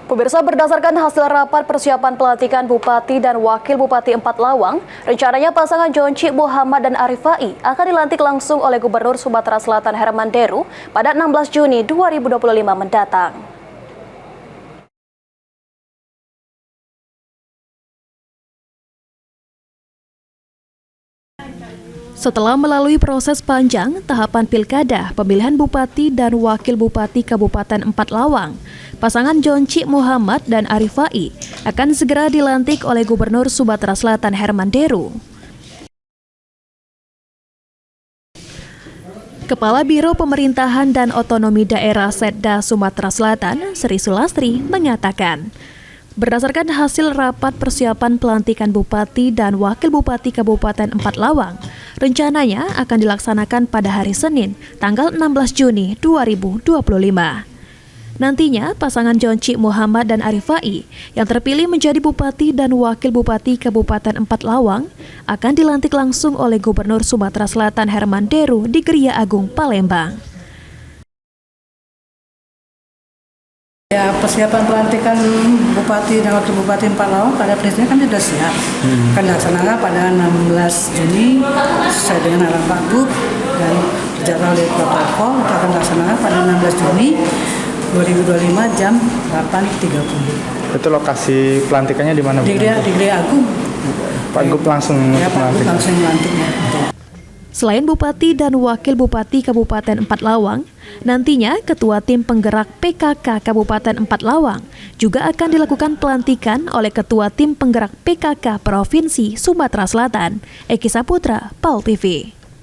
Pemirsa, berdasarkan hasil rapat persiapan pelantikan Bupati dan Wakil Bupati 4 Lawang, rencananya pasangan Jonci Muhammad dan Arifai akan dilantik langsung oleh Gubernur Sumatera Selatan Herman Deru pada 16 Juni 2025 mendatang. Setelah melalui proses panjang tahapan pilkada, pemilihan Bupati dan Wakil Bupati Kabupaten 4 Lawang, pasangan Jonci Muhammad dan Arifai akan segera dilantik oleh Gubernur Sumatera Selatan Herman Deru. Kepala Biro Pemerintahan dan Otonomi Daerah Setda Sumatera Selatan, Sri Sulastri, mengatakan, berdasarkan hasil rapat persiapan pelantikan Bupati dan Wakil Bupati Kabupaten 4 Lawang, rencananya akan dilaksanakan pada hari Senin, tanggal 16 Juni 2025. Nantinya, pasangan Jonci Muhammad dan Arifai yang terpilih menjadi Bupati dan Wakil Bupati Kabupaten 4 Lawang akan dilantik langsung oleh Gubernur Sumatera Selatan Herman Deru di Geria Agung, Palembang. Ya, persiapan pelantikan Bupati dan Wakil Bupati 4 Lawang pada prinsipnya kan sudah siap. Akan dilaksanakan pada 16 Juni sesuai dengan arahan Pak Gub dan dijadwal oleh protokol akan dilaksanakan pada 16 Juni 2025 jam 8.30. Itu lokasi pelantikannya di mana? Di Geria Agung. Pak Gub langsung melantiknya. Selain Bupati dan Wakil Bupati Kabupaten 4 Lawang, nantinya Ketua Tim Penggerak PKK Kabupaten 4 Lawang juga akan dilakukan pelantikan oleh Ketua Tim Penggerak PKK Provinsi Sumatera Selatan, Eki Saputra, PAL TV.